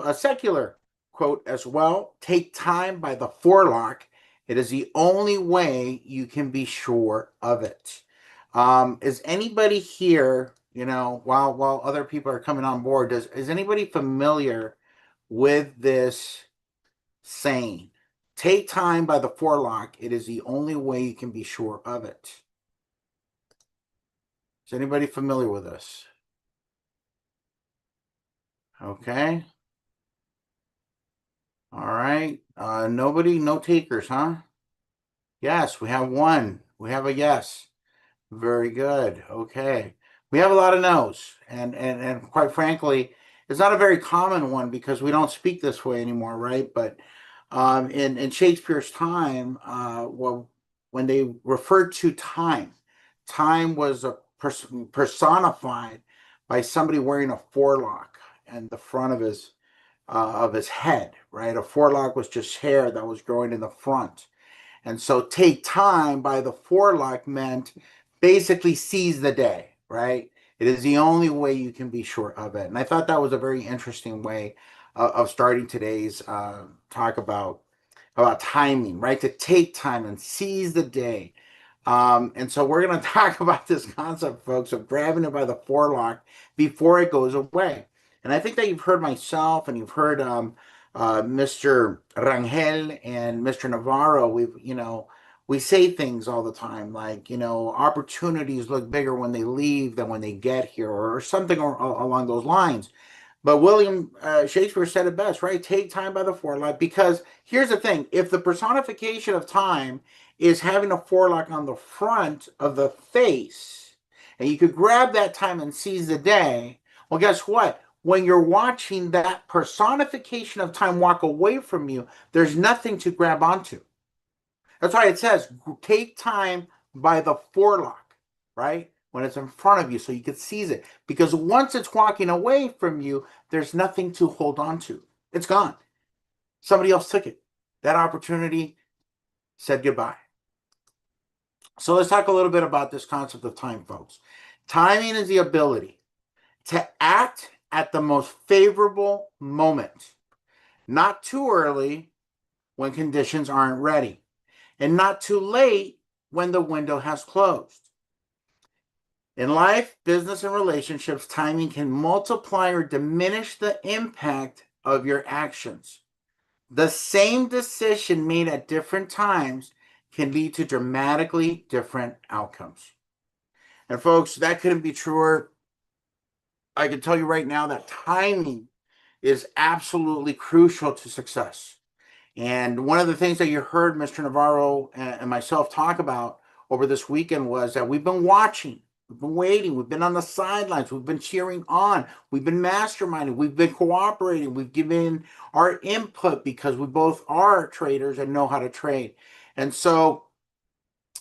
a secular quote as well. Take time by the forelock. It is the only way you can be sure of it. Is anybody here, while other people are coming on board, is anybody familiar with this saying? Take time by the forelock. It is the only way you can be sure of it. Is anybody familiar with this? Okay. All right. Nobody, no takers, huh? Yes, we have one. We have a yes. Very good. Okay. We have a lot of no's, and quite frankly, it's not a very common one because we don't speak this way anymore, right? But in Shakespeare's time, well, when they referred to time, time was a personified by somebody wearing a forelock in the front of his head, right? A forelock was just hair that was growing in the front. And so take time by the forelock meant basically seize the day, right? It is the only way you can be sure of it. And I thought that was a very interesting way of starting today's talk about timing, right? To take time and seize the day. And so we're going to talk about this concept, folks, of grabbing it by the forelock before it goes away. And I think that you've heard myself and you've heard Mr. Rangel and Mr. Navarro. We say things all the time like, opportunities look bigger when they leave than when they get here, or something along those lines. But William Shakespeare said it best, right? Take time by the forelock. Because here's the thing: if the personification of time is having a forelock on the front of the face, and you could grab that time and seize the day, well, guess what? When you're watching that personification of time walk away from you, there's nothing to grab onto. That's why it says take time by the forelock, right? When it's in front of you so you can seize it. Because once it's walking away from you, there's nothing to hold on to. It's gone. Somebody else took it. That opportunity said goodbye. So let's talk a little bit about this concept of time, folks. Timing is the ability to act at the most favorable moment, not too early when conditions aren't ready, and not too late when the window has closed. In life, business, and relationships, timing can multiply or diminish the impact of your actions. The same decision made at different times can lead to dramatically different outcomes. And folks, that couldn't be truer. I can tell you right now that timing is absolutely crucial to success. And one of the things that you heard Mr. Navarro and myself talk about over this weekend was that we've been watching, we've been waiting, we've been on the sidelines, we've been cheering on, we've been masterminding, we've been cooperating, we've given our input because we both are traders and know how to trade. And so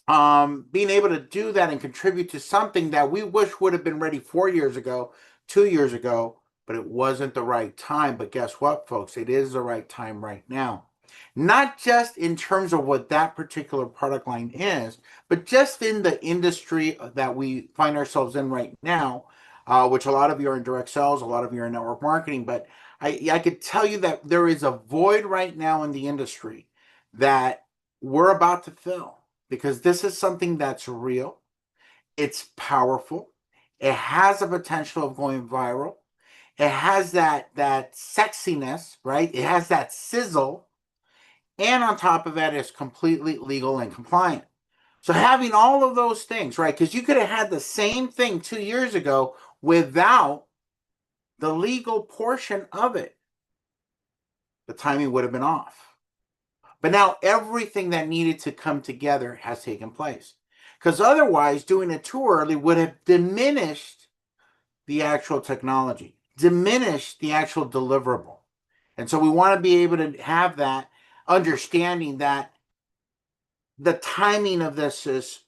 being able to do that and contribute to something that we wish would have been ready 4 years ago, 2 years ago, but it wasn't the right time. But guess what, folks? It is the right time right now. Not just in terms of what that particular product line is, but just in the industry that we find ourselves in right now, which a lot of you are in direct sales, a lot of you are in network marketing. But I could tell you that there is a void right now in the industry that we're about to fill because this is something that's real. It's powerful. It has the potential of going viral. It has that sexiness, right? It has that sizzle. And on top of that, it's completely legal and compliant. So having all of those things, right? Because you could have had the same thing 2 years ago without the legal portion of it. The timing would have been off. But now everything that needed to come together has taken place. Because otherwise, doing it too early would have diminished the actual technology, diminished the actual deliverable. And so we want to be able to have that understanding that the timing of this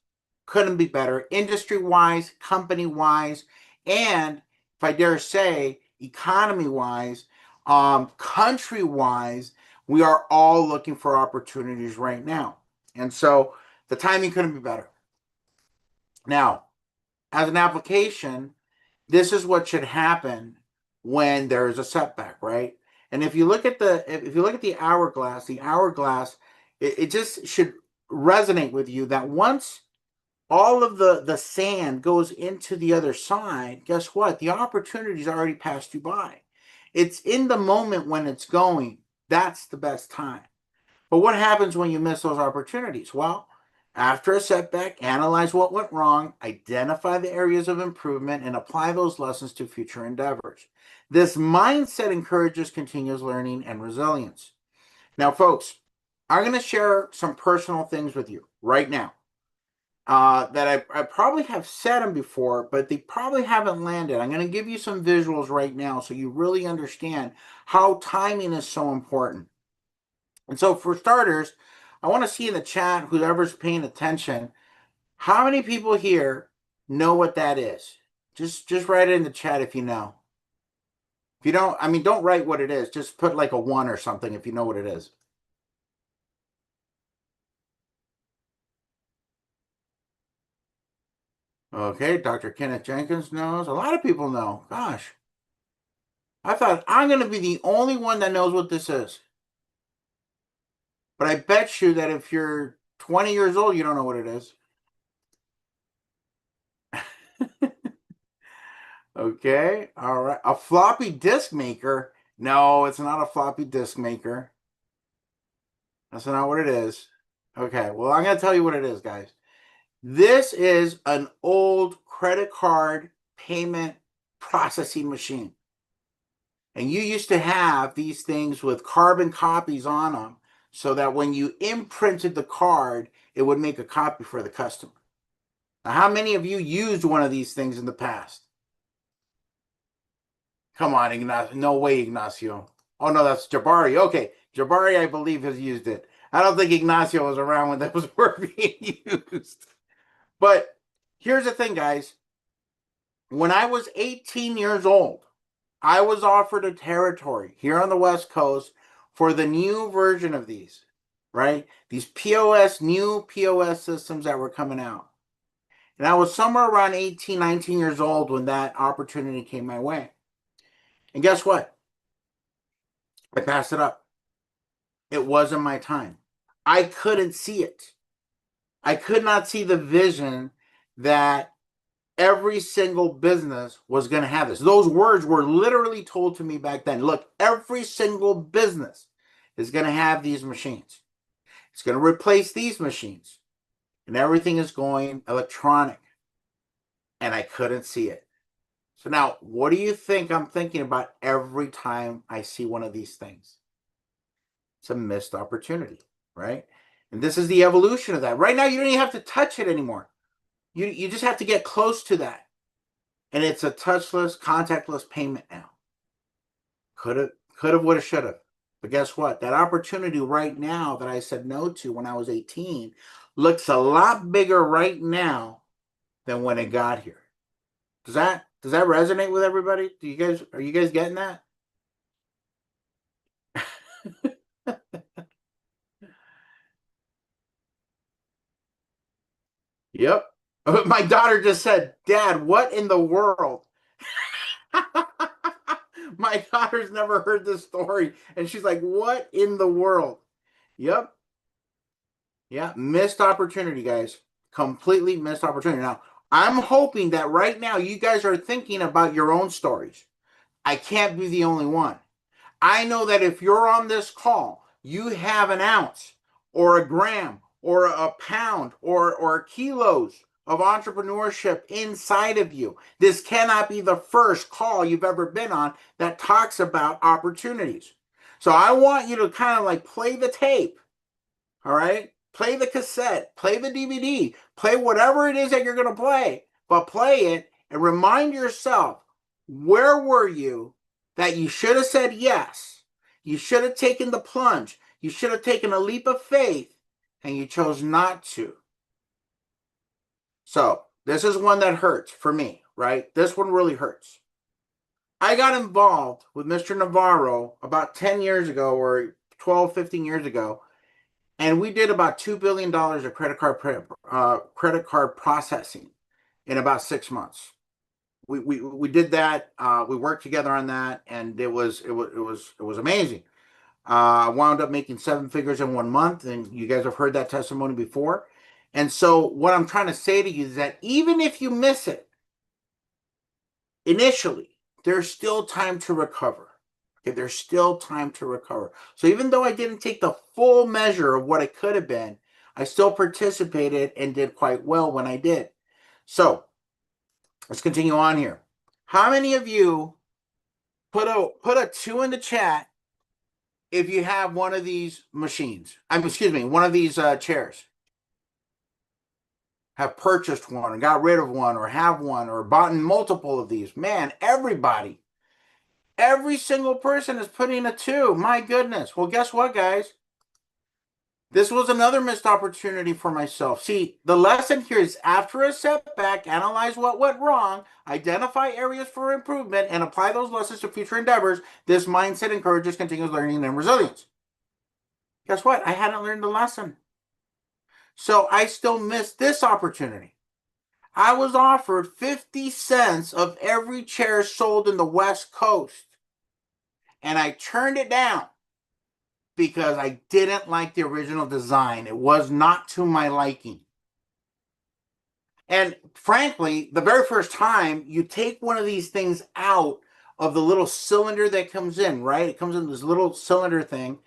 couldn't be better, industry-wise, company-wise, and if I dare say, economy-wise, country-wise. We are all looking for opportunities right now. And so the timing couldn't be better. Now, as an application, this is what should happen when there is a setback, right? And if you look at the hourglass, it just should resonate with you that once all of the sand goes into the other side, guess what? The opportunity's already passed you by. It's in the moment when it's going. That's the best time. But what happens when you miss those opportunities? Well, after a setback, analyze what went wrong, identify the areas of improvement, and apply those lessons to future endeavors. This mindset encourages continuous learning and resilience. Now, folks, I'm going to share some personal things with you right now that I probably have said them before, but they probably haven't landed. I'm going to give you some visuals right now so you really understand how timing is so important. And so, for starters, I want to see in the chat, whoever's paying attention, how many people here know what that is? Just write it in the chat if you know. If you don't, I mean, don't write what it is. Just put like a 1 or something if you know what it is. Okay, Dr. Kenneth Jenkins knows. A lot of people know. Gosh, I thought I'm going to be the only one that knows what this is. But I bet you that if you're 20 years old, you don't know what it is. Okay, all right. A floppy disk maker? No, it's not a floppy disk maker. That's not what it is. Okay, well, I'm going to tell you what it is, guys. This is an old credit card payment processing machine. And you used to have these things with carbon copies on them so that when you imprinted the card, it would make a copy for the customer. Now, how many of you used one of these things in the past? Come on, Ignacio. No way, Ignacio. Oh, no, that's Jabari. Okay, Jabari, I believe, has used it. I don't think Ignacio was around when those were being used. But here's the thing, guys. When I was 18 years old, I was offered a territory here on the West Coast for the new version of these, right? These new POS systems that were coming out. And I was somewhere around 18, 19 years old when that opportunity came my way. And guess what? I passed it up. It wasn't my time. I couldn't see it. I could not see the vision that every single business was going to have this. Those words were literally told to me back then. Look, every single business is going to have these machines. It's going to replace these machines. And everything is going electronic. And I couldn't see it. So now, what do you think I'm thinking about every time I see one of these things? It's a missed opportunity, right? And this is the evolution of that. Right now, you don't even have to touch it anymore. You just have to get close to that. And it's a touchless, contactless payment now. Could have, would have, should have. But guess what? That opportunity right now that I said no to when I was 18 looks a lot bigger right now than when it got here. Does that resonate with everybody? Are you guys getting that? Yep. My daughter just said, "Dad, what in the world?" My daughter's never heard this story, and she's like, "What in the world?" Yep. Yeah, missed opportunity, guys. Completely missed opportunity. Now, I'm hoping that right now you guys are thinking about your own stories. I can't be the only one. I know that if you're on this call, you have an ounce or a gram or a pound or kilos of entrepreneurship inside of you. This cannot be the first call you've ever been on that talks about opportunities. So I want you to kind of like play the tape, all right? Play the cassette, play the DVD, play whatever it is that you're going to play, but play it and remind yourself, where were you that you should have said yes? You should have taken the plunge. You should have taken a leap of faith, and you chose not to. So this is one that hurts for me, right? This one really hurts. I got involved with Mr. Navarro about 10 years ago or 12, 15 years ago, and we did about $2 billion of credit card processing in about 6 months. we did that. We worked together on that, and it was amazing. I wound up making 7 figures in 1 month, and you guys have heard that testimony before. And so, what I'm trying to say to you is that even if you miss it initially, there's still time to recover. Okay, there's still time to recover. So, even though I didn't take the full measure of what it could have been, I still participated and did quite well when I did. So, let's continue on here. How many of you put a 2 in the chat if you have one of these machines? Excuse me, one of these chairs. Have purchased one or got rid of one or have one or bought multiple of these. Man, everybody, every single person is putting a 2. My goodness. Well, guess what, guys? This was another missed opportunity for myself. See, the lesson here is after a setback, analyze what went wrong, identify areas for improvement, and apply those lessons to future endeavors. This mindset encourages continuous learning and resilience. Guess what? I hadn't learned the lesson. So I still missed this opportunity. I was offered 50 cents of every chair sold in the West Coast, and I turned it down because I didn't like the original design. It was not to my liking. And frankly, the very first time you take one of these things out of the little cylinder that comes in, right? It comes in this little cylinder thing,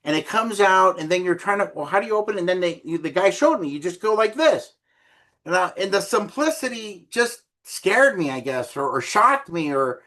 and it comes out, and then you're trying to, well, how do you open it? And then the guy showed me, you just go like this. And the simplicity just scared me, I guess, or shocked me, or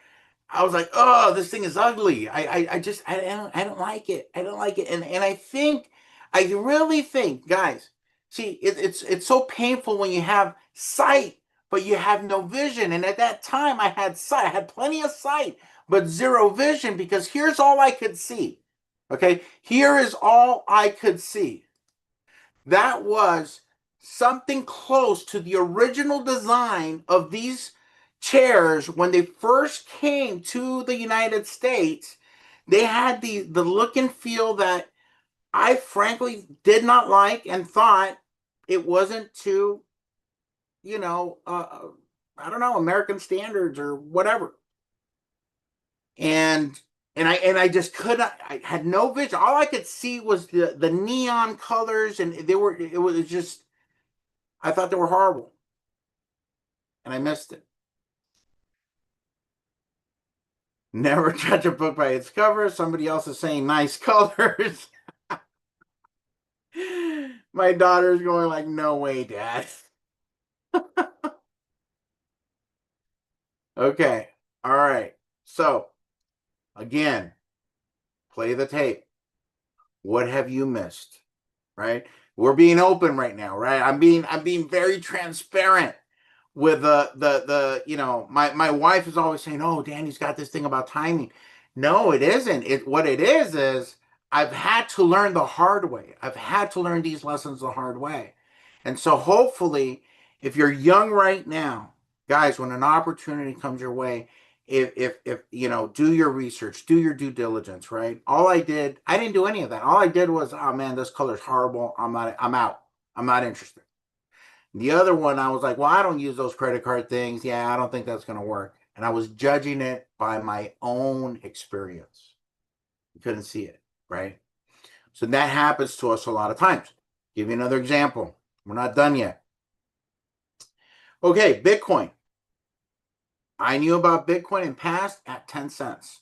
I was like, oh, this thing is ugly. I don't like it. I don't like it. And I really think, guys, see, it's so painful when you have sight, but you have no vision. And at that time, I had sight. I had plenty of sight, but zero vision because here's all I could see. Okay, here is all I could see. That was something close to the original design of these chairs when they first came to the United States. They had the look and feel that I frankly did not like and thought it wasn't to, you know, I don't know, American standards or whatever. And I just couldn't. I had no vision. All I could see was the neon colors, and it was just. I thought they were horrible, and I missed it. Never judge a book by its cover. Somebody else is saying nice colors. My daughter's going like, no way, Dad. Okay. All right. So again, play the tape. What have you missed? Right? We're being open right now, right? I'm being very transparent with the my wife is always saying, "Oh, Danny's got this thing about timing." No, it isn't. What it is I've had to learn the hard way. I've had to learn these lessons the hard way. And so hopefully, if you're young right now, guys, when an opportunity comes your way, if do your research, do your due diligence, right? I didn't do any of that. All I did was, oh man, this color's horrible. I'm out. I'm not interested. The other one, I was like, well, I don't use those credit card things. Yeah, I don't think that's going to work. And I was judging it by my own experience. You couldn't see it, right? So that happens to us a lot of times. Give you another example. We're not done yet. Okay, Bitcoin. I knew about Bitcoin in past at 10 cents.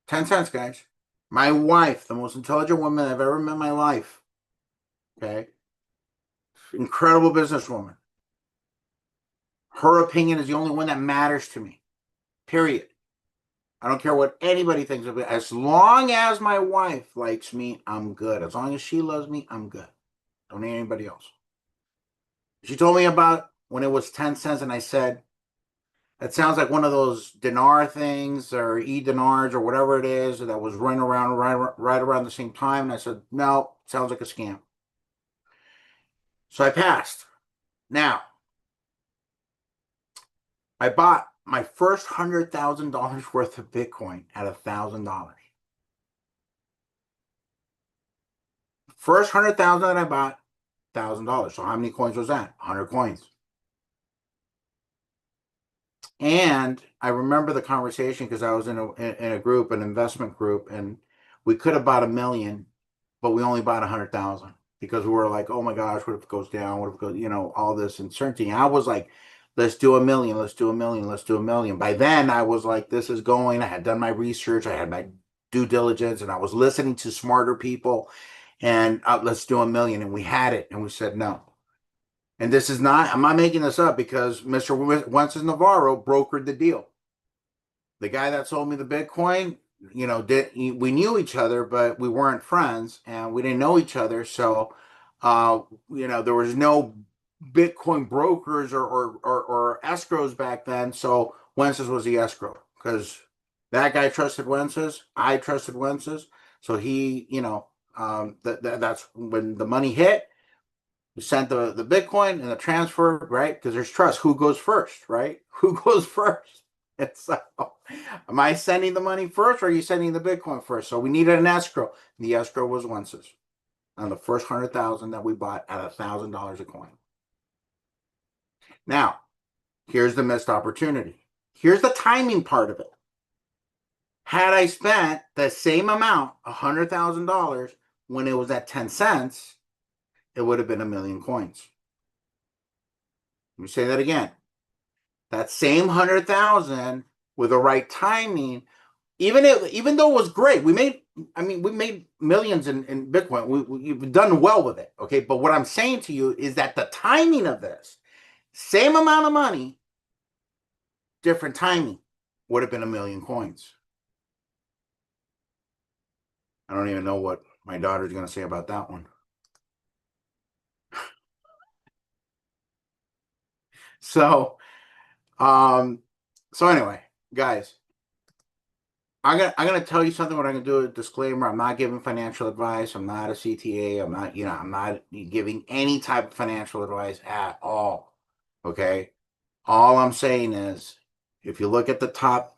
10 cents, guys. My wife, the most intelligent woman I've ever met in my life. Okay. Incredible businesswoman. Her opinion is the only one that matters to me. Period. I don't care what anybody thinks of it. As long as my wife likes me, I'm good. As long as she loves me, I'm good. Don't need anybody else. She told me about when it was 10 cents, and I said, that sounds like one of those dinar things or e-dinars or whatever it is that was running around right around the same time. And I said, no, sounds like a scam. So I passed. Now, I bought my first $100,000 worth of Bitcoin at $1,000. First 100,000 that I bought, $1,000. So how many coins was that? 100 coins. And I remember the conversation because I was in a group, an investment group, and we could have bought 1 million, but we only bought 100,000 because we were like, oh my gosh, what if it goes down? What if it goes, all this uncertainty. And I was like, let's do 1 million, let's do 1 million, let's do 1 million. By then, I was like, this is going. I had done my research, I had my due diligence, and I was listening to smarter people. And let's do 1 million. And we had it, and we said no. And this is not, I'm not making this up because Mr. Wences Navarro brokered the deal. The guy that sold me the Bitcoin, we knew each other, but we weren't friends and we didn't know each other. So, there was no Bitcoin brokers or escrows back then. So Wences was the escrow because that guy trusted Wences. I trusted Wences. So he, that's when the money hit. You sent the Bitcoin and the transfer, right? Because there's trust. Who goes first, right? Who goes first? And so, am I sending the money first or are you sending the Bitcoin first? So we needed an escrow. The escrow was Wences on the first 100,000 that we bought at $1,000 a coin. Now, here's the missed opportunity. Here's the timing part of it. Had I spent the same amount, $100,000, when it was at 10 cents, it would have been 1 million coins. Let me say that again. That same 100,000 with the right timing, even though it was great, we made millions in Bitcoin. We've done well with it. Okay. But what I'm saying to you is that the timing of this, same amount of money, different timing, would have been 1 million coins. I don't even know what my daughter's going to say about that one. So, anyway, guys, I'm gonna tell you something. What I'm gonna do, a disclaimer: I'm not giving financial advice. I'm not a CTA. I'm not giving any type of financial advice at all. Okay. All I'm saying is, if you look at the top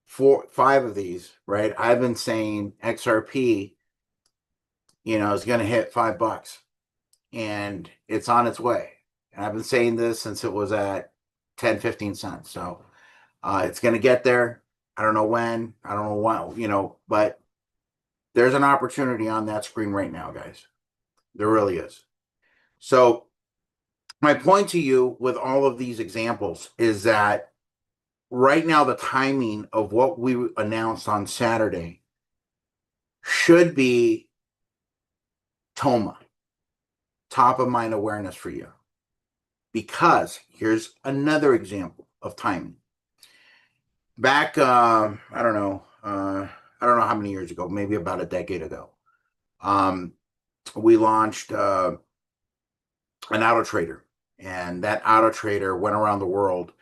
5 of these, right? I've been saying XRP, is gonna hit $5, and it's on its way. And I've been saying this since it was at 10, 15 cents. So it's gonna get there. I don't know when. I don't know when. But there's an opportunity on that screen right now, guys. There really is. So my point to you with all of these examples is that right now the timing of what we announced on Saturday should be TOMA, top of mind awareness for you. Because here's another example of timing. Back, I don't know how many years ago, maybe about a decade ago, we launched an auto trader, and that auto trader went around the world,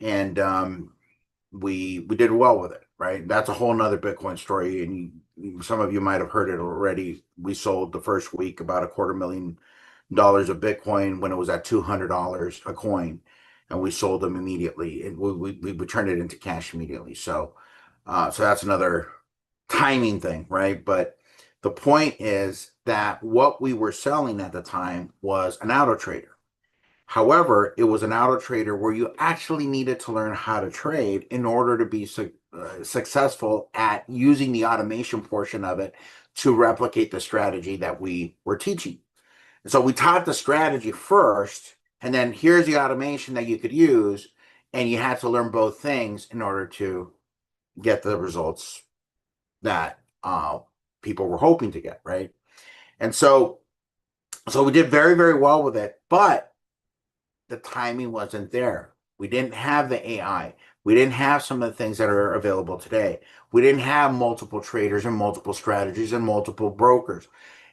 and we did well with it, right? That's a whole nother Bitcoin story, and some of you might have heard it already. We sold the first week about $250,000 of Bitcoin when it was at $200 a coin, and we sold them immediately, and we turned it into cash immediately. So that's another timing thing, right? But the point is that what we were selling at the time was an auto trader. However, it was an auto trader where you actually needed to learn how to trade in order to be successful at using the automation portion of it to replicate the strategy that we were teaching. And so we taught the strategy first, and then here's the automation that you could use, and you had to learn both things in order to get the results that people were hoping to get, right? And so we did very, very well with it, but the timing wasn't there. We didn't have the AI. We didn't have some of the things that are available today. We didn't have multiple traders and multiple strategies and multiple brokers.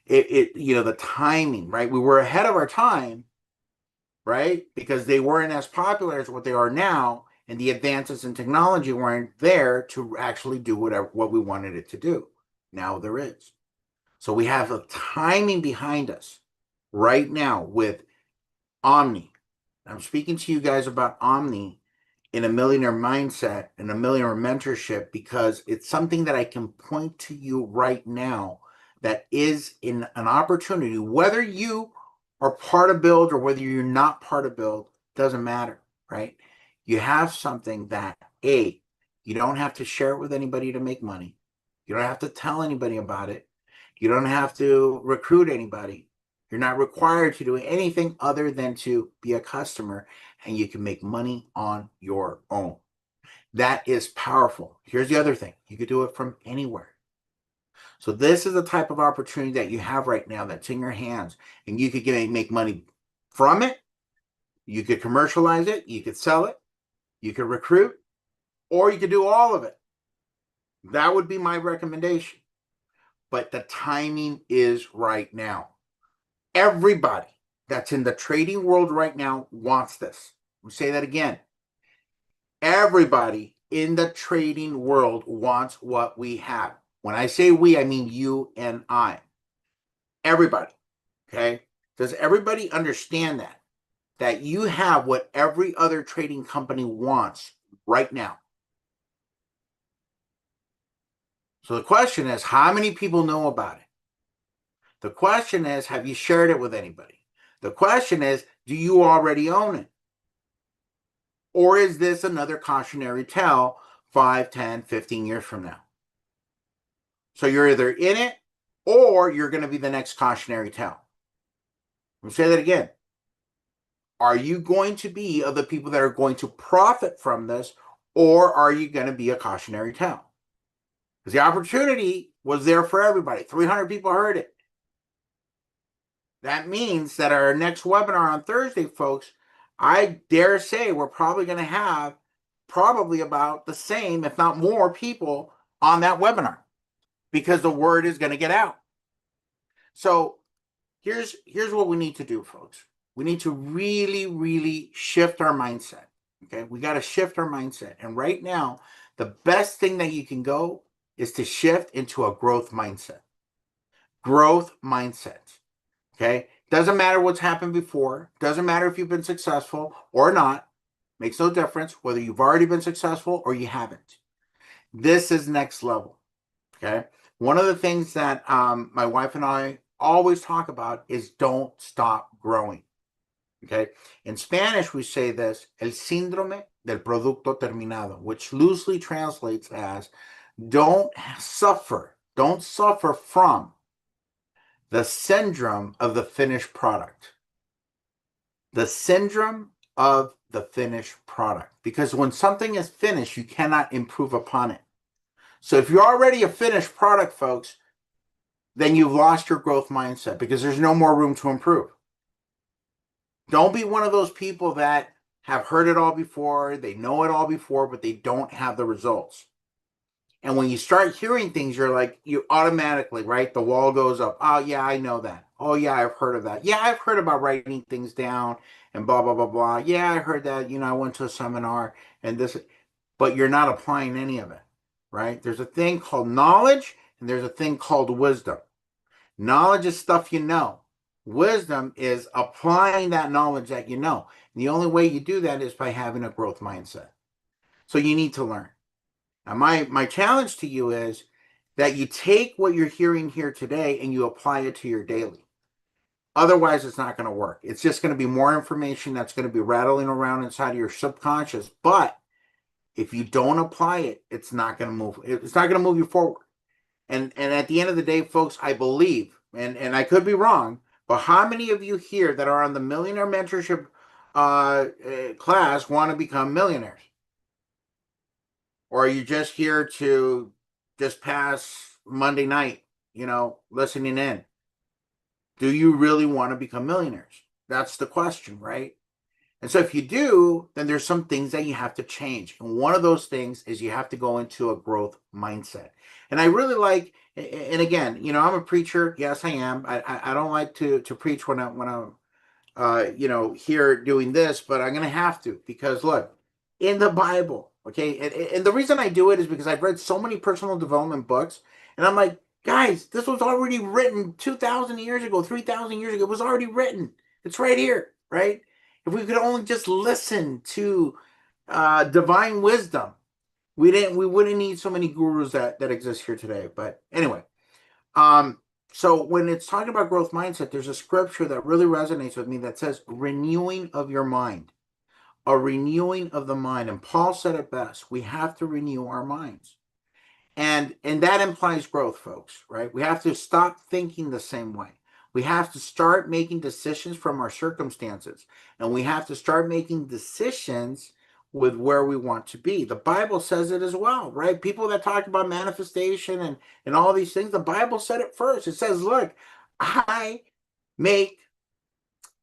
The timing, right? We were ahead of our time, right? Because they weren't as popular as what they are now, and the advances in technology weren't there to actually do what we wanted it to do. Now there is. So we have a timing behind us right now with Omni. I'm speaking to you guys about Omni in a millionaire mindset and a millionaire mentorship because it's something that I can point to you right now that is in an opportunity. Whether you are part of Build or whether you're not part of Build, doesn't matter, right? You have something that, A, you don't have to share it with anybody to make money. You don't have to tell anybody about it. You don't have to recruit anybody. You're not required to do anything other than to be a customer, and you can make money on your own. That is powerful. Here's the other thing. You could do it from anywhere. So this is the type of opportunity that you have right now that's in your hands, and you could make money from it. You could commercialize it. You could sell it. You could recruit, or you could do all of it. That would be my recommendation. But the timing is right now. Everybody that's in the trading world right now wants this. I'll say that again. Everybody in the trading world wants what we have. When I say we, I mean you and I. Everybody. Okay? Does everybody understand that? That you have what every other trading company wants right now. So the question is, how many people know about it? The question is, have you shared it with anybody? The question is, do you already own it? Or is this another cautionary tale 5, 10, 15 years from now? So you're either in it or you're going to be the next cautionary tale. Let me say that again. Are you going to be of the people that are going to profit from this, or are you going to be a cautionary tale? Because the opportunity was there for everybody. 300 people heard it. That means that our next webinar on Thursday, folks, I dare say we're probably going to have probably about the same, if not more, people on that webinar because the word is going to get out. So here's what we need to do, folks. We need to really, really shift our mindset. Okay, we got to shift our mindset. And right now, the best thing that you can go is to shift into a growth mindset. Growth mindset. Okay, doesn't matter what's happened before. Doesn't matter if you've been successful or not. Makes no difference whether you've already been successful or you haven't. This is next level. Okay, one of the things that my wife and I always talk about is don't stop growing. Okay, in Spanish we say this: el síndrome del producto terminado, which loosely translates as don't suffer from the syndrome of the finished product. The syndrome of the finished product. Because when something is finished, you cannot improve upon it. So if you're already a finished product, folks, then you've lost your growth mindset because there's no more room to improve. Don't be one of those people that have heard it all before, they know it all before, but they don't have the results. And when you start hearing things, you're like, you automatically, right? The wall goes up. Oh, yeah, I know that. Oh, yeah, I've heard of that. Yeah, I've heard about writing things down and blah, blah, blah, blah. Yeah, I heard that. I went to a seminar and this, but you're not applying any of it, right? There's a thing called knowledge and there's a thing called wisdom. Knowledge is stuff you know. Wisdom is applying that knowledge that you know. And the only way you do that is by having a growth mindset. So you need to learn. Now, my challenge to you is that you take what you're hearing here today and you apply it to your daily. Otherwise, it's not going to work. It's just going to be more information that's going to be rattling around inside of your subconscious. But if you don't apply it, it's not going to move. It's not going to move you forward. And at the end of the day, folks, I believe, and I could be wrong, but how many of you here that are on the Millionaire Mentorship class want to become millionaires? Or are you just here to just pass Monday night, listening in? Do you really want to become millionaires? That's the question, right? And so if you do, then there's some things that you have to change. And one of those things is you have to go into a growth mindset. And I really like, and again, I'm a preacher. Yes, I am. I don't like to preach when I'm here doing this, but I'm going to have to because look, in the Bible, okay, and the reason I do it is because I've read so many personal development books, and I'm like, guys, this was already written 2,000 years ago, 3,000 years ago. It was already written. It's right here, right? If we could only just listen to divine wisdom, we wouldn't need so many gurus that exist here today. But anyway, so when it's talking about growth mindset, there's a scripture that really resonates with me that says renewing of your mind. a renewing of the mind. And Paul said it best. We have to renew our minds. And that implies growth, folks, right? We have to stop thinking the same way. We have to start making decisions from our circumstances. And we have to start making decisions with where we want to be. The Bible says it as well, right? People that talk about manifestation and all these things, the Bible said it first. It says, look, I make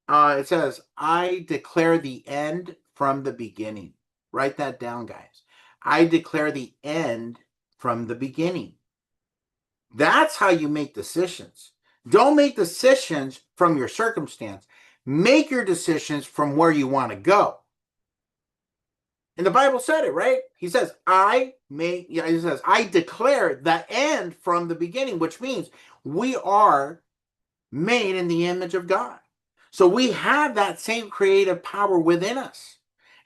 it says, I declare the end from the beginning. Write that down, guys. I declare the end from the beginning. That's how you make decisions. Don't make decisions from your circumstance. Make your decisions from where you want to go. And the Bible said it, right? He says, he says, I declare the end from the beginning, which means we are made in the image of God. So we have that same creative power within us.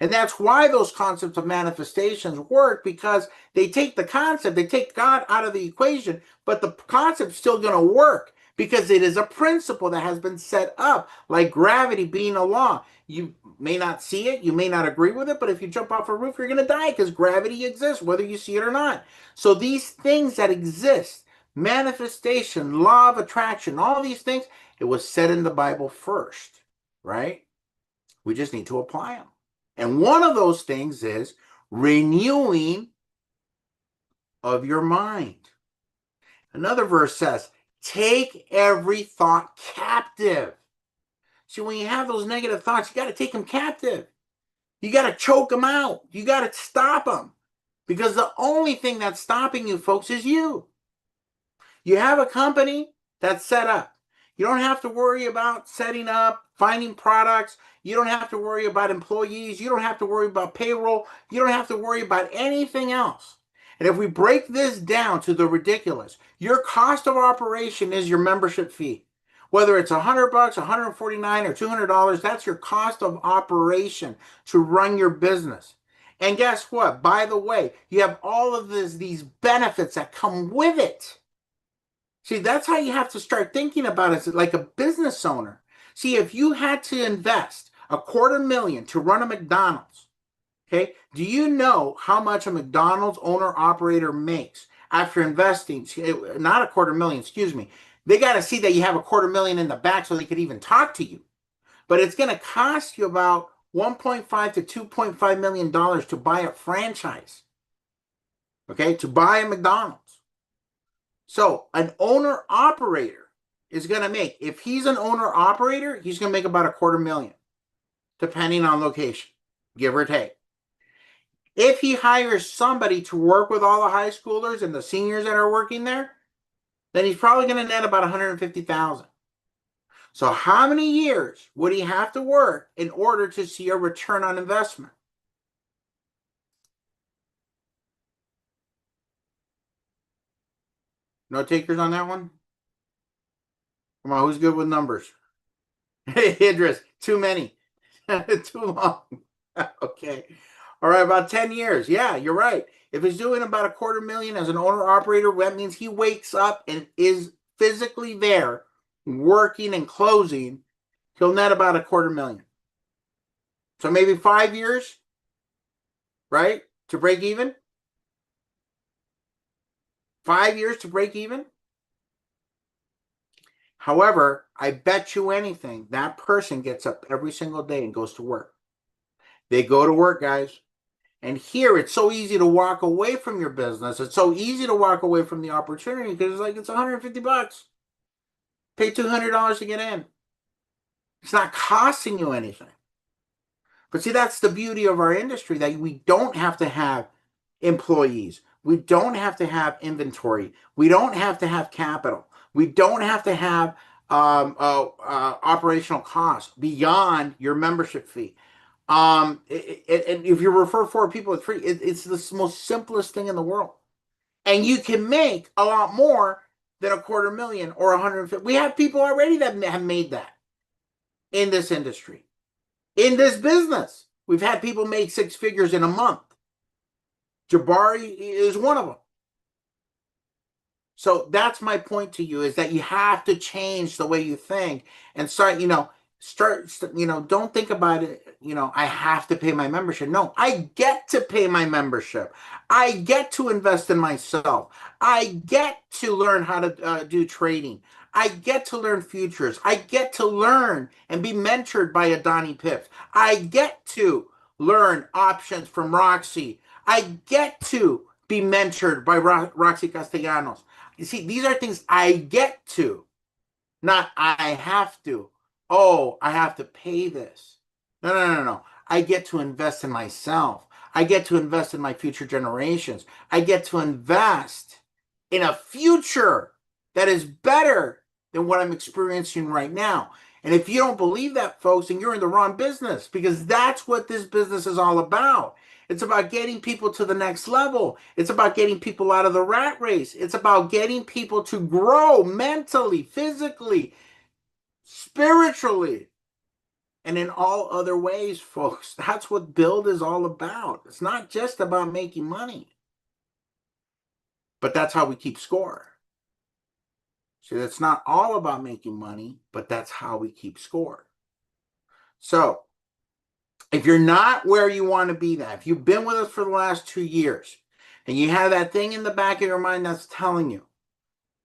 And that's why those concepts of manifestations work, because they take the concept, they take God out of the equation, but the concept's still going to work because it is a principle that has been set up, like gravity being a law. You may not see it, you may not agree with it, but if you jump off a roof, you're going to die because gravity exists, whether you see it or not. So these things that exist, manifestation, law of attraction, all these things, it was said in the Bible first, right? We just need to apply them. And one of those things is renewing of your mind. Another verse says, take every thought captive. See, when you have those negative thoughts, you got to take them captive. You got to choke them out. You got to stop them. Because the only thing that's stopping you, folks, is you. You have a company that's set up. You don't have to worry about setting up, finding products. You don't have to worry about employees. You don't have to worry about payroll. You don't have to worry about anything else. And if we break this down to the ridiculous, your cost of operation is your membership fee. Whether it's $100, $149, or $200, that's your cost of operation to run your business. And guess what? By the way, you have all of these benefits that come with it. See, that's how you have to start thinking about it like a business owner. See, if you had to invest $250,000 to run a McDonald's, okay, do you know how much a McDonald's owner operator makes after investing? Not $250,000, excuse me. They got to see that you have $250,000 in the back so they could even talk to you. But it's going to cost you about $1.5 to $2.5 million to buy a franchise, okay, to buy a McDonald's. So an owner operator is going to make, if he's an owner operator, he's going to make about $250,000, depending on location, give or take. If he hires somebody to work with all the high schoolers and the seniors that are working there, then he's probably going to net about $150,000. So how many years would he have to work in order to see a return on investment? No takers on that one? Come on, who's good with numbers? Idris, too many. Too long. Okay. All right, about 10 years. Yeah, you're right. If he's doing about $250,000 as an owner operator, that means he wakes up and is physically there working and closing. He'll net about $250,000. So maybe 5 years, right, to break even? 5 years to break even? However, I bet you anything, that person gets up every single day and goes to work. They go to work, guys. And here, it's so easy to walk away from your business. It's so easy to walk away from the opportunity because it's like, it's $150. Pay $200 to get in. It's not costing you anything. But see, that's the beauty of our industry, that we don't have to have employees. We don't have to have inventory. We don't have to have capital. We don't have to have operational costs beyond your membership fee. And if you refer 4 people, it's free. It's the most simplest thing in the world. And you can make a lot more than $250,000 or 150. We have people already that have made that in this industry. In this business, we've had people make 6 figures in a month. Jabari is one of them. So that's my point to you, is that you have to change the way you think and start, don't think about it, I have to pay my membership. No, I get to pay my membership. I get to invest in myself. I get to learn how to do trading. I get to learn futures. I get to learn and be mentored by a Donnie Pips. I get to learn options from Roxy. I get to be mentored by Roxy Castellanos. You see, these are things I get to. Not I have to. Oh, I have to pay this. No, no, no, no. I get to invest in myself. I get to invest in my future generations. I get to invest in a future that is better than what I'm experiencing right now. And if you don't believe that, folks, then you're in the wrong business, because that's what this business is all about. It's about getting people to the next level. It's about getting people out of the rat race. It's about getting people to grow mentally, physically, spiritually, and in all other ways, folks. That's what Build is all about. It's not just about making money, but that's how we keep score. See, it's not all about making money, but that's how we keep score. So, if you're not where you want to be now, if you've been with us for the last 2 years, and you have that thing in the back of your mind that's telling you,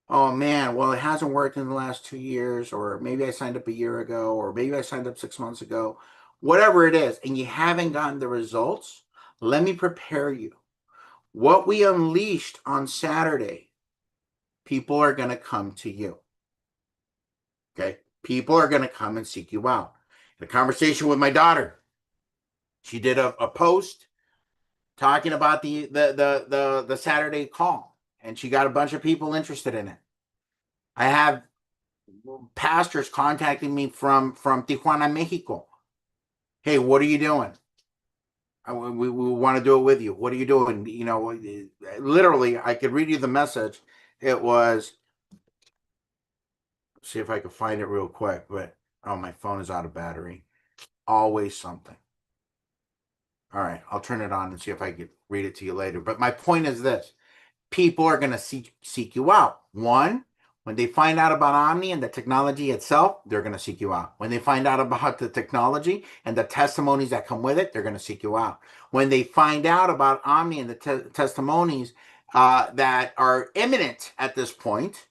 oh man, well, it hasn't worked in the last 2 years, or maybe I signed up a year ago, or maybe I signed up 6 months ago, whatever it is, and you haven't gotten the results, let me prepare you. What we unleashed on Saturday, people are going to come to you. Okay? People are going to come and seek you out. In a conversation with my daughter, she did a post talking about the Saturday call, and she got a bunch of people interested in it. I have pastors contacting me from Tijuana, Mexico. Hey, what are you doing? We want to do it with you. What are you doing? Literally, I could read you the message. It was, see if I can find it real quick, but oh, my phone is out of battery. Always something. All right, I'll turn it on and see if I can read it to you later. But my point is this: people are going to seek you out. One, when they find out about Omni and the technology itself, they're going to seek you out. When they find out about the technology and the testimonies that come with it, they're going to seek you out. When they find out about Omni and the testimonies that are imminent at this point,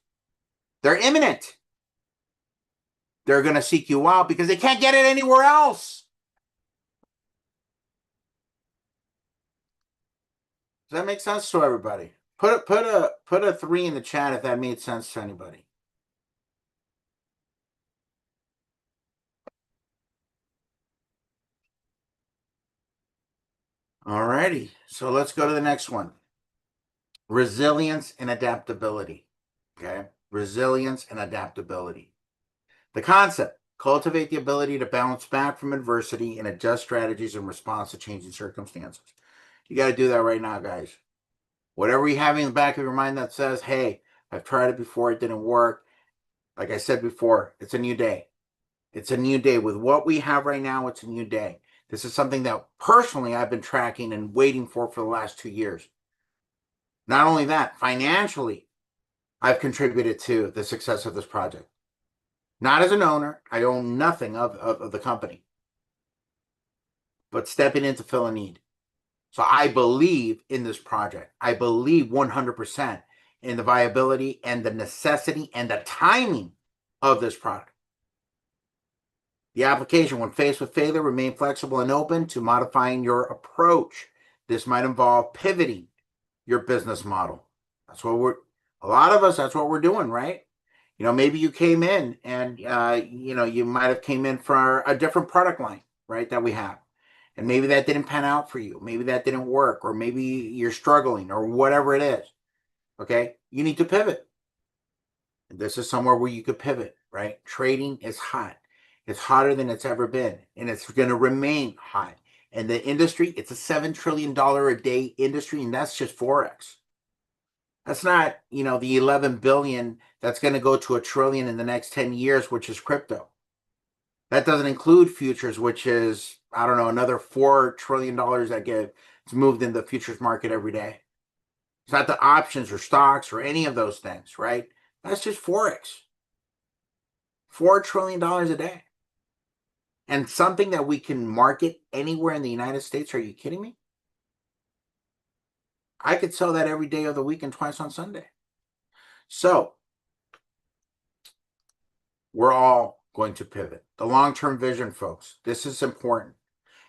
they're imminent. They're going to seek you out because they can't get it anywhere else. Does that make sense to everybody? Put a 3 in the chat if that made sense to anybody. All righty. So let's go to the next one. Resilience and adaptability. Okay. Resilience and adaptability. The concept: cultivate the ability to bounce back from adversity and adjust strategies in response to changing circumstances. You got to do that right now, guys. Whatever you have in the back of your mind that says, hey, I've tried it before, it didn't work. Like I said before, it's a new day. It's a new day. With what we have right now, it's a new day. This is something that personally I've been tracking and waiting for the last 2 years. Not only that, financially, I've contributed to the success of this project. Not as an owner, I own nothing of the company, but stepping in to fill a need. So I believe in this project. I believe 100% in the viability and the necessity and the timing of this product. The application: when faced with failure, remain flexible and open to modifying your approach. This might involve pivoting your business model. That's what a lot of us, that's what we're doing, right? Maybe you came in and, you might have came in for a different product line, right, that we have. And maybe that didn't pan out for you. Maybe that didn't work, or maybe you're struggling, or whatever it is. Okay. You need to pivot. This is somewhere where you could pivot, right? Trading is hot. It's hotter than it's ever been, and it's going to remain hot. And the industry, it's a $7 trillion a day industry, and that's just Forex. That's not, the 11 billion that's going to go to $1 trillion in the next 10 years, which is crypto. That doesn't include futures, which is, I don't know, another $4 trillion that gets moved in the futures market every day. It's not the options or stocks or any of those things, right? That's just Forex. $4 trillion a day. and something that we can market anywhere in the United States. Are you kidding me? I could sell that every day of the week and twice on Sunday. So we're all going to pivot. The long-term vision, folks, this is important.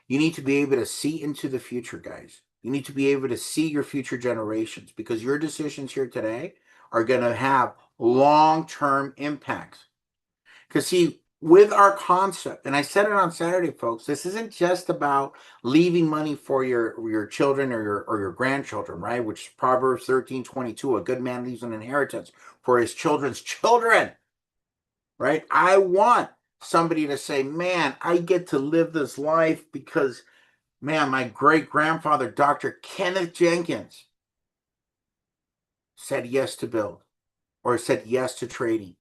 You need to be able to see into the future, guys. You need to be able to see your future generations, because your decisions here today are going to have long-term impacts. Because see, with our concept, and I said it on Saturday, folks, this isn't just about leaving money for your children or your grandchildren, right? Which is Proverbs 13:22, a good man leaves an inheritance for his children's children, right? I want somebody to say, man, I get to live this life because, man, my great grandfather, Dr. Kenneth Jenkins, said yes to build, or said yes to trading,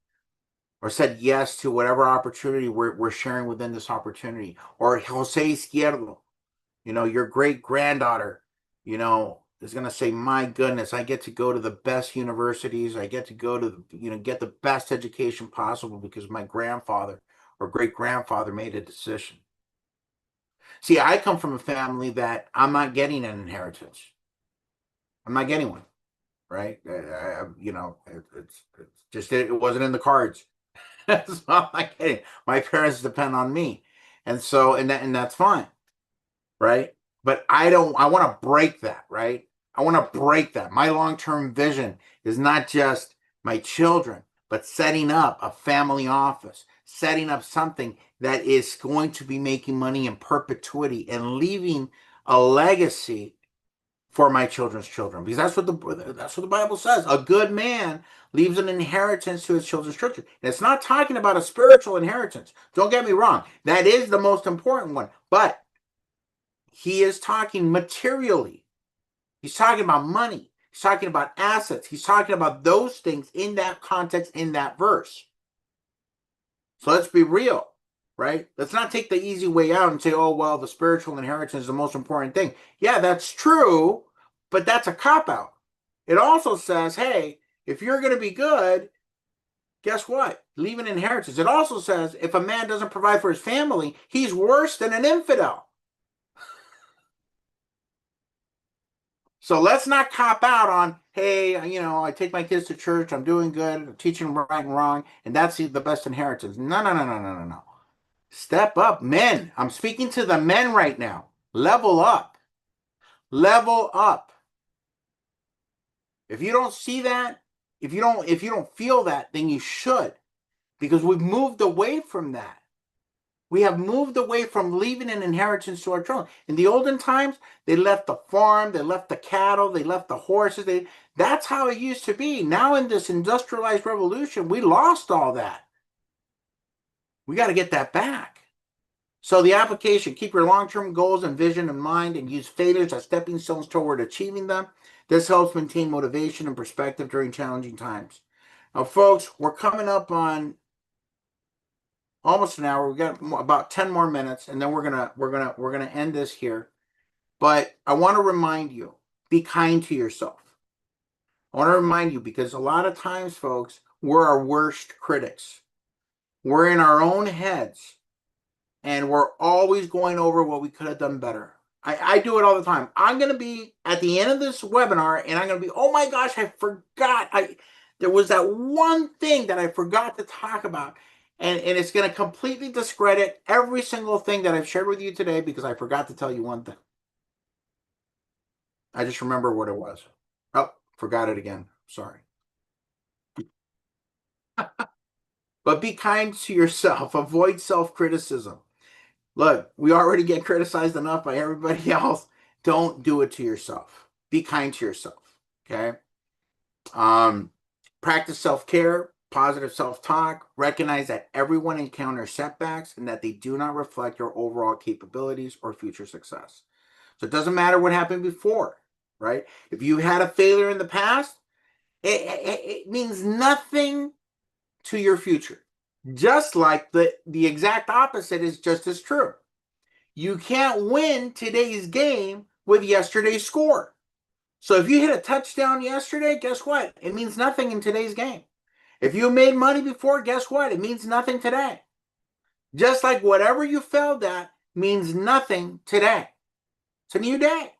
or said yes to whatever opportunity we're sharing within this opportunity. Or Jose Izquierdo, your great granddaughter, is going to say, my goodness, I get to go to the best universities. I get to go to, get the best education possible because my grandfather or great grandfather made a decision. See, I come from a family that I'm not getting an inheritance. I'm not getting one, right? It's just, it wasn't in the cards. It's not like, hey, my parents depend on me. And so, and that's fine, right? But I want to break that, right? I want to break that. My long-term vision is not just my children, but setting up a family office, setting up something that is going to be making money in perpetuity and leaving a legacy for my children's children, because that's what the Bible says. A good man leaves an inheritance to his children's children. And it's not talking about a spiritual inheritance. Don't get me wrong. That is the most important one. But he is talking materially. He's talking about money. He's talking about assets. He's talking about those things in that context, in that verse. So let's be real, right? Let's not take the easy way out and say, oh, well, the spiritual inheritance is the most important thing. Yeah, that's true, but that's a cop-out. It also says, hey, if you're going to be good, guess what? Leave an inheritance. It also says if a man doesn't provide for his family, he's worse than an infidel. So let's not cop out on, hey, I take my kids to church, I'm doing good, I'm teaching them right and wrong, and that's the best inheritance. No, no, no, no, no, no, no. Step up, men. I'm speaking to the men right now. Level up. Level up. If you don't see that, if you don't feel that, then you should, because we've moved away from that. We have moved away from leaving an inheritance to our children. In the olden times, they left the farm, they left the cattle, they left the horses. That's how it used to be. Now in this industrialized revolution, we lost all that. We got to get that back. So the application: keep your long-term goals and vision in mind and use failures as stepping stones toward achieving them. This helps maintain motivation and perspective during challenging times. Now, folks, we're coming up on almost an hour. We've got about 10 more minutes, and then we're gonna end this here. But I want to remind you, be kind to yourself. I want to remind you, because a lot of times, folks, we're our worst critics. We're in our own heads, and we're always going over what we could have done better. I do it all the time. I'm going to be at the end of this webinar, and I'm going to be, oh my gosh, I forgot. There was that one thing that I forgot to talk about. And it's going to completely discredit every single thing that I've shared with you today, because I forgot to tell you one thing. I just remember what it was. Oh, forgot it again. Sorry. But be kind to yourself. Avoid self-criticism. Look, we already get criticized enough by everybody else. Don't do it to yourself. Be kind to yourself. Okay. Practice self-care, positive self-talk. Recognize that everyone encounters setbacks and that they do not reflect your overall capabilities or future success. So it doesn't matter what happened before, right? If you had a failure in the past, it means nothing to your future. Just like the exact opposite is just as true. You can't win today's game with yesterday's score. So if you hit a touchdown yesterday, guess what? It means nothing in today's game. If you made money before, guess what? It means nothing today. Just like whatever you failed at means nothing today. It's a new day.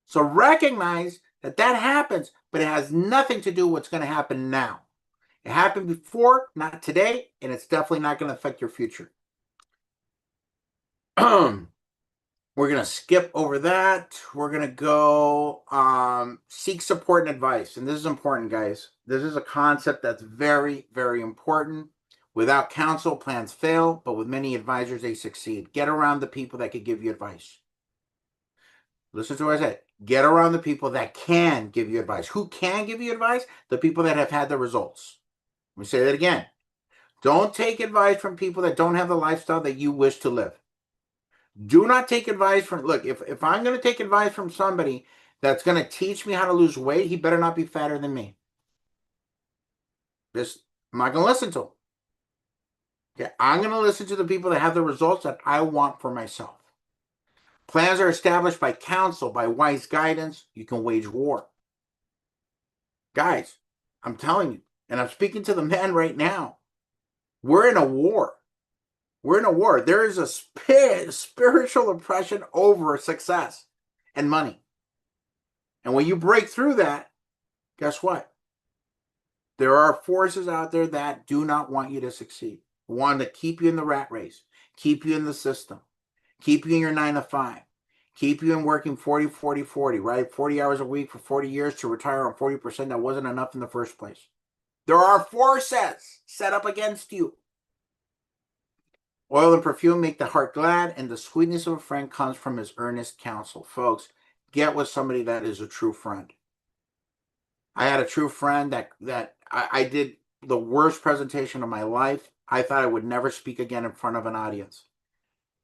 So recognize that that happens, but it has nothing to do with what's going to happen now. It happened before, not today, and it's definitely not going to affect your future. We're going to skip over that. We're going to go seek support and advice. And this is important, guys. This is a concept that's very, very important. Without counsel, plans fail, but with many advisors, they succeed. Get around the people that could give you advice. Listen to what I said. Get around the people that can give you advice. Who can give you advice? The people that have had the results. Let me say that again. Don't take advice from people that don't have the lifestyle that you wish to live. Do not take advice from, look, if I'm going to take advice from somebody that's going to teach me how to lose weight, he better not be fatter than me. I'm not going to listen to him. Okay, I'm going to listen to the people that have the results that I want for myself. Plans are established by counsel, by wise guidance. You can wage war. Guys, I'm telling you, and I'm speaking to the men right now. We're in a war. We're in a war. There is a spiritual oppression over success and money. And when you break through that, guess what? There are forces out there that do not want you to succeed, want to keep you in the rat race, keep you in the system, keep you in your 9 to 5, keep you in working 40, 40, 40, right? 40 hours a week for 40 years to retire on 40% that wasn't enough in the first place. There are forces set up against you. Oil and perfume make the heart glad, and the sweetness of a friend comes from his earnest counsel. Folks, get with somebody that is a true friend. I had a true friend that I did the worst presentation of my life. I thought I would never speak again in front of an audience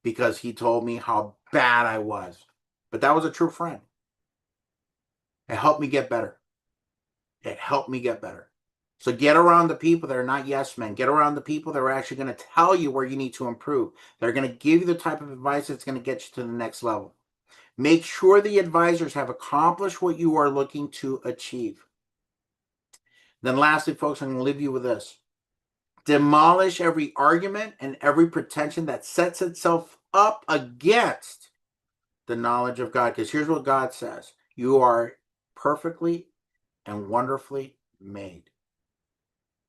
because he told me how bad I was. But that was a true friend. It helped me get better. It helped me get better. So get around the people that are not yes men. Get around the people that are actually going to tell you where you need to improve. They're going to give you the type of advice that's going to get you to the next level. Make sure the advisors have accomplished what you are looking to achieve. Then lastly, folks, I'm going to leave you with this. Demolish every argument and every pretension that sets itself up against the knowledge of God. Because here's what God says. You are perfectly and wonderfully made.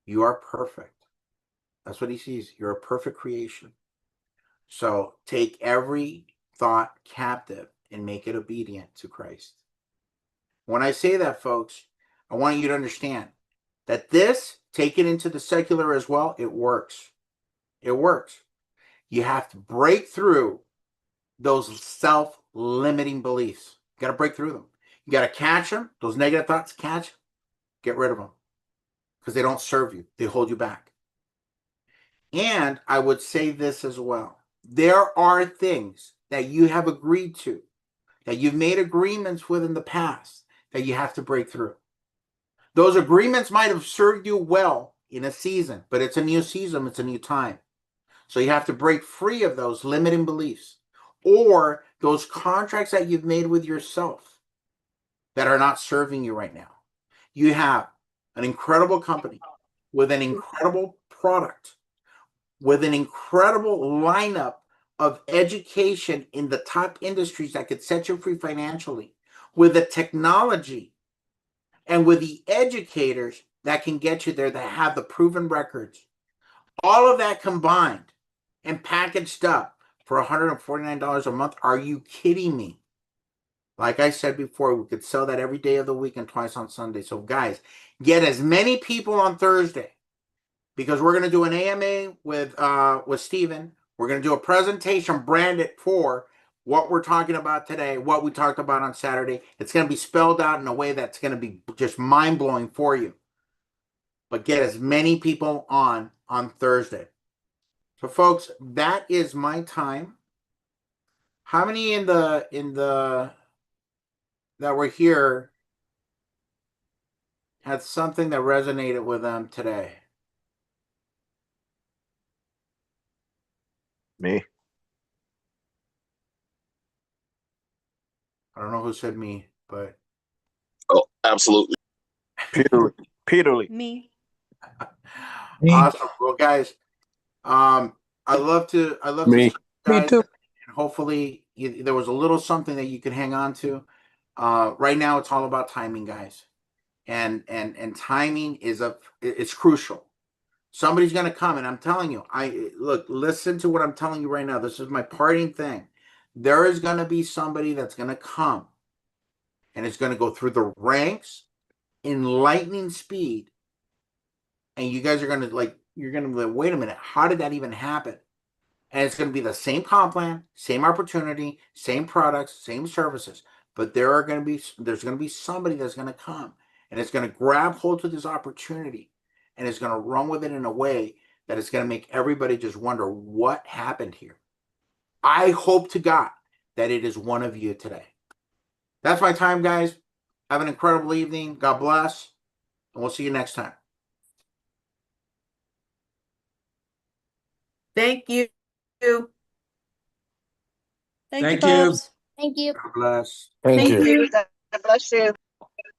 You are perfect. That's what he sees. You're a perfect creation. So take every thought captive and make it obedient to Christ. When I say that, folks, I want you to understand that this, taken into the secular as well, it works. It works. You have to break through those self-limiting beliefs. You got to break through them. You got to catch them. Those negative thoughts, catch them. Get rid of them. Because they don't serve you. They hold you back. And I would say this as well. There are things that you have agreed to, that you've made agreements with in the past, that you have to break through. Those agreements might have served you well in a season, but it's a new season, it's a new time. So you have to break free of those limiting beliefs or those contracts that you've made with yourself that are not serving you right now. You have an incredible company with an incredible product, with an incredible lineup of education in the top industries that could set you free financially, with the technology and with the educators that can get you there, that have the proven records. All of that combined and packaged up for $149 a month. Are you kidding me? Like I said before, we could sell that every day of the week and twice on Sunday. So guys, get as many people on Thursday, because we're going to do an AMA with Steven. We're going to do a presentation branded for what we're talking about today, what we talked about on Saturday. It's going to be spelled out in a way that's going to be just mind-blowing for you. But get as many people on Thursday. So folks, that is my time. How many in the that were here had something that resonated with them today? Me. I don't know who said me, but Oh, absolutely. Peterly. Me. awesome. Well, guys, I love to Me. see you Me guys, too. and hopefully there was a little something that you could hang on to. Right now, it's all about timing, guys, and timing it's crucial. Somebody's going to come, and I'm telling you, listen to what I'm telling you right now. This is my parting thing. There is going to be somebody that's going to come, and it's going to go through the ranks in lightning speed, and you guys are going to you're going to be like, wait a minute, how did that even happen? And it's going to be the same comp plan, same opportunity, same products, same services. But there's going to be somebody that's going to come, and it's going to grab hold of this opportunity, and it's going to run with it in a way that it's going to make everybody just wonder what happened here. I hope to God that it is one of you today. That's my time, guys. Have an incredible evening. God bless, and we'll see you next time. Thank you. Thank you. Thank you. God bless. Thank you. God bless you.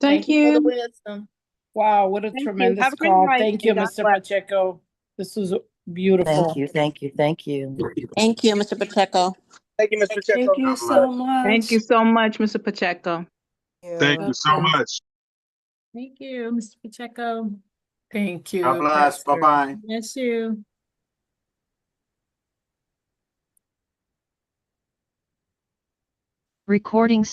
Thank For the you. wisdom. Wow, what a Thank you. tremendous Have a great call. night, Thank you, and God Mr. bless. Pacheco. This was beautiful. Thank you, thank you, thank you. Thank you, Mr. Pacheco. Thank you, Mr. Pacheco. Thank you so much. Thank you so much, Mr. Pacheco. Thank you so much. Thank you, Mr. Pacheco. Thank you. God bless. Pastor. Bye-bye. Bless you. Recording